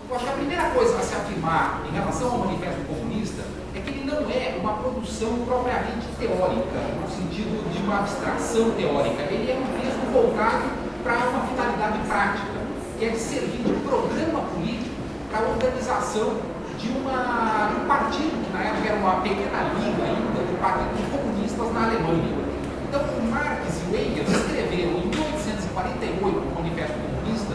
Eu acho que a primeira coisa a se afirmar em relação ao Manifesto Comunista é que ele não é uma produção propriamente teórica, no sentido de uma abstração teórica. Ele é um texto voltado para uma finalidade prática, que é de servir de programa político para a organização de um partido, que na época era uma pequena liga ainda, do Partido dos Comunistas na Alemanha. Então, o Marx e o Engels escreveram em 1848 o Manifesto Comunista,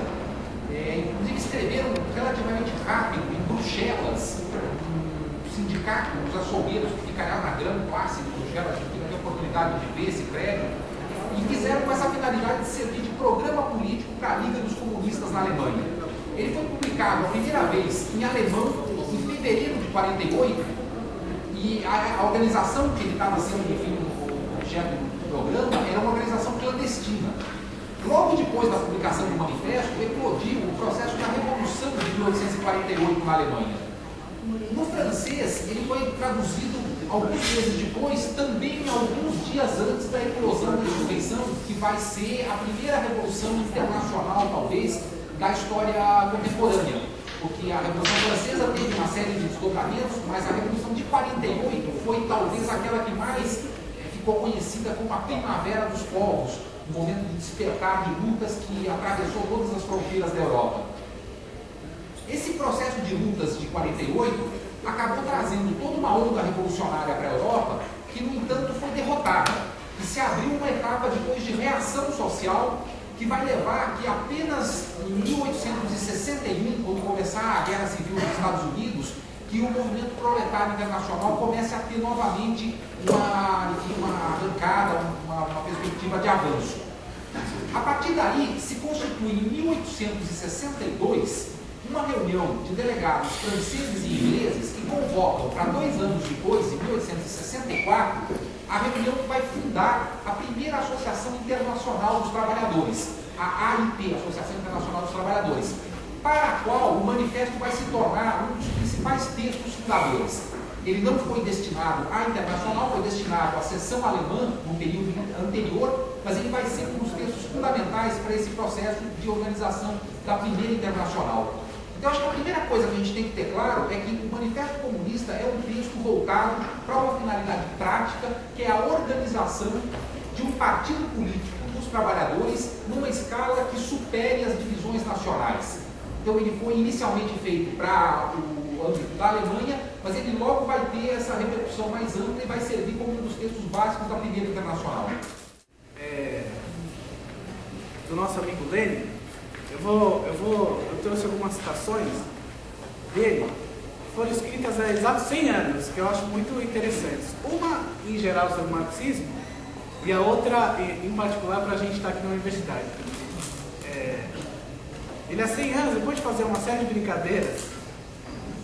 inclusive escreveram relativamente rápido em Bruxelas, um sindicato, os açougueiros que ficariam na Grande Place de Bruxelas, que tive a oportunidade de ver esse prédio, e fizeram com essa finalidade de servir de programa político para a Liga dos Comunistas na Alemanha. Ele foi publicado a primeira vez em alemão em fevereiro de 48, e a organização que ele estava sendo, enfim, objeto do programa era uma organização clandestina. Logo depois da publicação do manifesto, eclodiu o processo da Revolução de 1848 na Alemanha. No francês, ele foi traduzido alguns meses depois, também alguns dias antes da eclosão da insurreição, que vai ser a primeira revolução internacional, talvez, da história contemporânea. Porque a Revolução Francesa teve uma série de desdobramentos, mas a Revolução de 48 foi talvez aquela que mais ficou conhecida como a Primavera dos Povos, um momento de despertar de lutas que atravessou todas as fronteiras da Europa. Esse processo de lutas de 48 acabou trazendo toda uma onda revolucionária para a Europa, que, no entanto, foi derrotada. E se abriu uma etapa depois de reação social, que vai levar que apenas em 1861, quando começar a Guerra Civil nos Estados Unidos, que o movimento proletário internacional comece a ter novamente uma arrancada, uma perspectiva de avanço. A partir daí, se constitui em 1862 uma reunião de delegados franceses e ingleses que convocam para 2 anos depois, em 1864, a reunião que vai fundar a primeira Associação Internacional dos Trabalhadores, a AIT, Associação Internacional dos Trabalhadores, para a qual o manifesto vai se tornar um dos principais textos fundadores. Ele não foi destinado à internacional, foi destinado à seção alemã no período anterior, mas ele vai ser um dos textos fundamentais para esse processo de organização da primeira internacional. Então, acho que a primeira coisa que a gente tem que ter claro é que o Manifesto Comunista é um texto voltado para uma finalidade prática, que é a organização de um partido político dos trabalhadores numa escala que supere as divisões nacionais. Então, ele foi inicialmente feito para o âmbito da Alemanha, mas ele logo vai ter essa repercussão mais ampla e vai servir como um dos textos básicos da primeira internacional. Do nosso amigo Lenin, eu trouxe algumas citações dele, que foram escritas há exatos 100 anos, que eu acho muito interessantes. Uma, em geral, sobre o marxismo, e a outra, em particular, para a gente estar aqui na universidade. Ele, há 100 anos, depois de fazer uma série de brincadeiras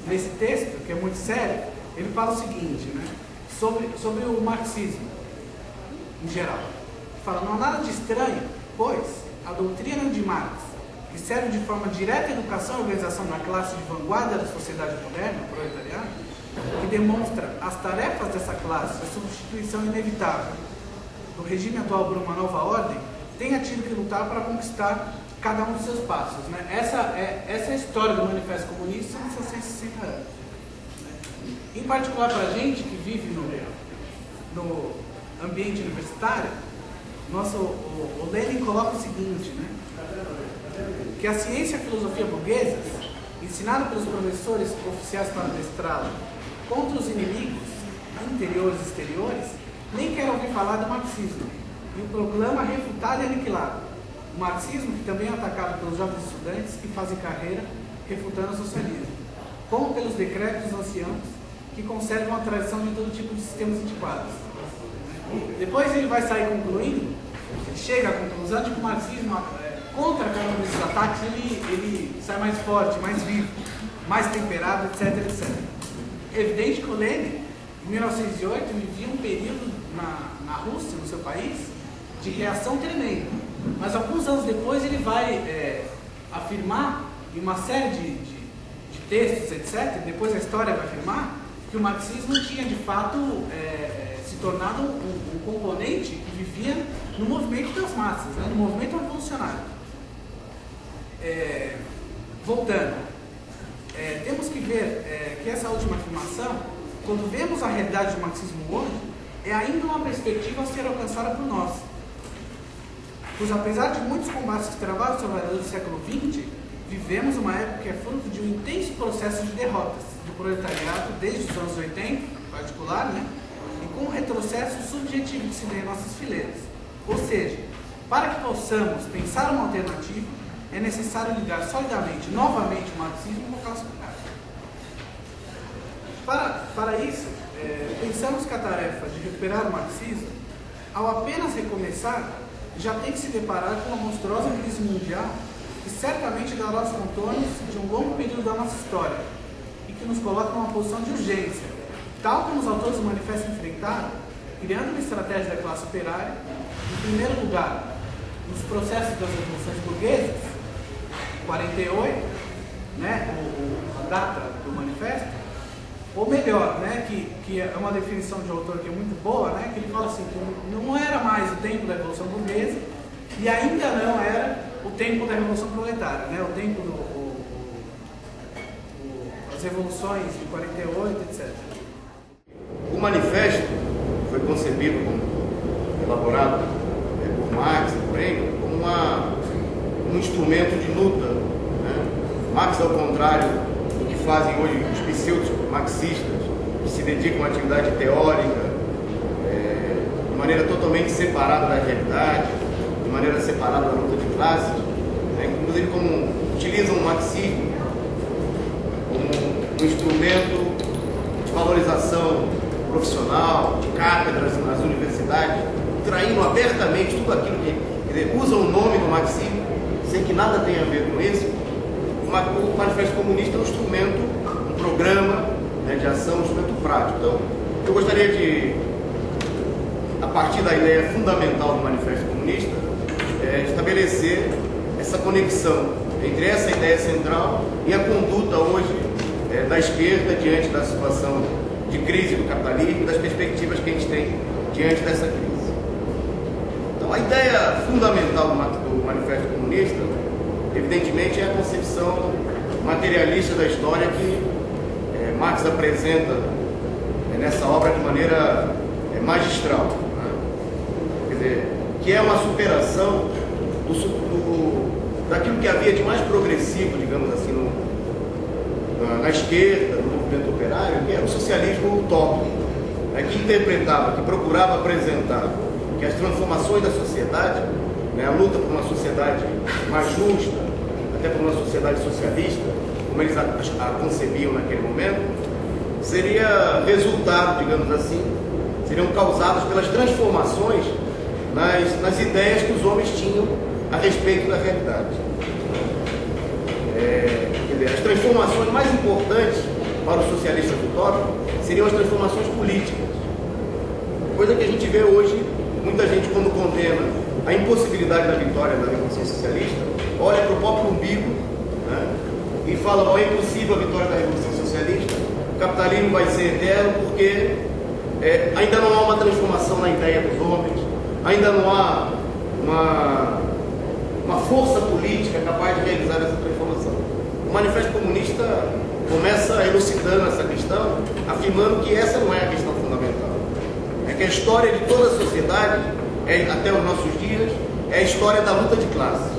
nesse texto, que é muito sério, ele fala o seguinte, né, sobre o marxismo, em geral. Ele fala: não há nada de estranho, pois a doutrina de Marx, que serve de forma direta à educação e organização na classe de vanguarda da sociedade moderna, proletariado, que demonstra as tarefas dessa classe, a substituição inevitável do regime atual por uma nova ordem, tenha tido que lutar para conquistar cada um dos seus passos. Né? Essa é a história do Manifesto Comunista nos seus 160 anos. Em particular para a gente que vive no ambiente universitário, o Lenin coloca o seguinte, né? Que a ciência e a filosofia burguesas, ensinada pelos professores oficiais para adestrá-la contra os inimigos interiores e exteriores, nem quer ouvir falar do marxismo, e o proclama refutado e aniquilado. O marxismo, que também é atacado pelos jovens estudantes que fazem carreira refutando o socialismo, como pelos decretos anciãos que conservam a tradição de todo tipo de sistemas antiquados. Depois ele vai sair concluindo, ele chega à conclusão de que o marxismo, contra cada um desses ataques, ele sai mais forte, mais vivo, mais temperado, etc, etc. É evidente que o Lenin, em 1908, vivia um período na Rússia, no seu país, de reação tremenda. Mas alguns anos depois ele vai afirmar, em uma série de textos, etc., depois a história vai afirmar, que o marxismo tinha de fato se tornado um componente que vivia no movimento das massas, né, no movimento revolucionário. Voltando, temos que ver que essa última afirmação, quando vemos a realidade do marxismo hoje, é ainda uma perspectiva a ser alcançada por nós. Pois apesar de muitos combates travados os trabalhadores do século XX, vivemos uma época que é fruto de um intenso processo de derrotas do proletariado desde os anos 80, em particular, e com um retrocesso subjetivo que se vê em nossas fileiras. Ou seja, para que possamos pensar uma alternativa, é necessário ligar solidamente, novamente, o marxismo com a classe operária. Para isso, pensamos que a tarefa de recuperar o marxismo, ao apenas recomeçar, já tem que se deparar com uma monstruosa crise mundial que certamente dará os contornos de um longo período da nossa história e que nos coloca numa posição de urgência, tal como os autores do manifesto enfrentaram, criando uma estratégia da classe operária, em primeiro lugar, nos processos das revoluções burguesas, 48, a data do manifesto, ou melhor, que é uma definição de um autor que é muito boa, que ele fala assim, que não era mais o tempo da Revolução Burguesa e ainda não era o tempo da Revolução Proletária, o tempo das revoluções de 48, etc. O manifesto foi concebido, elaborado por Marx e por Engels, como um instrumento de luta. Marx, ao contrário do que fazem hoje os pseudo-marxistas, que se dedicam à atividade teórica de maneira totalmente separada da realidade, de maneira separada da luta de classes, inclusive como utilizam o marxismo como um instrumento de valorização profissional, de cátedras nas universidades, traindo abertamente tudo aquilo que usam o nome do marxismo, sem que nada tenha a ver com isso. O Manifesto Comunista é um instrumento, um programa de ação, um instrumento prático. Então, eu gostaria de, a partir da ideia fundamental do Manifesto Comunista, estabelecer essa conexão entre essa ideia central e a conduta hoje da esquerda diante da situação de crise do capitalismo e das perspectivas que a gente tem diante dessa crise. Então, a ideia fundamental do Manifesto Comunista, evidentemente, é a concepção materialista da história que Marx apresenta nessa obra de maneira magistral, quer dizer, que é uma superação daquilo que havia de mais progressivo, digamos assim, na esquerda, no movimento operário, que era o socialismo utópico, que interpretava, que procurava apresentar que as transformações da sociedade, a luta por uma sociedade mais justa, até por uma sociedade socialista, como eles a concebiam naquele momento, seria resultado, digamos assim, seriam causadas pelas transformações nas ideias que os homens tinham a respeito da realidade. As transformações mais importantes para os socialistas utópicos seriam as transformações políticas. Coisa que a gente vê hoje, muita gente, quando condena a impossibilidade da vitória da Revolução Socialista, olha para o próprio umbigo e fala: não, é impossível a vitória da Revolução Socialista, o capitalismo vai ser eterno porque ainda não há uma transformação na ideia dos homens, ainda não há uma força política capaz de realizar essa transformação. O Manifesto Comunista começa elucidando essa questão, afirmando que essa não é a questão fundamental. É que a história de toda a sociedade, até os nossos dias, é a história da luta de classe,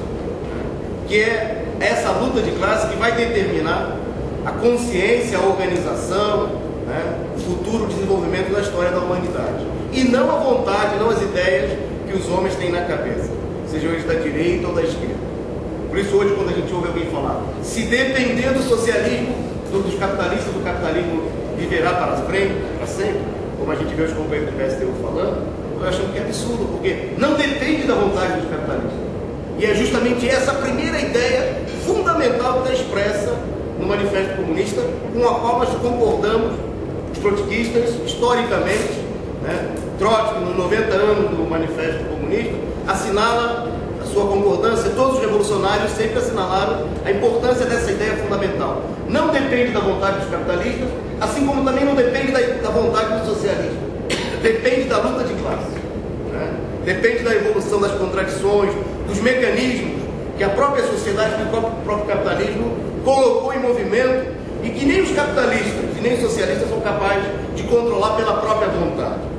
que é essa luta de classe que vai determinar a consciência, a organização, o futuro desenvolvimento da história da humanidade. E não a vontade, não as ideias que os homens têm na cabeça, sejam eles da direita ou da esquerda. Por isso hoje, quando a gente ouve alguém falar, se depender do socialismo, dos capitalistas, do capitalismo viverá para frente, para sempre, como a gente vê os companheiros do PSTU falando, eu acho que é absurdo, porque não depende da vontade dos capitalistas. E é justamente essa a primeira ideia fundamental que está expressa no Manifesto Comunista, com a qual nós concordamos, os trotskistas, historicamente. Trotsky, nos 90 anos do Manifesto Comunista, assinala a sua concordância. Todos os revolucionários sempre assinalaram a importância dessa ideia fundamental. Não depende da vontade dos capitalistas, assim como também não depende da vontade do socialismo. Depende da luta de classe, depende da evolução das contradições, dos mecanismos que a própria sociedade, que o próprio capitalismo colocou em movimento os capitalistas e nem os socialistas são capazes de controlar pela própria vontade.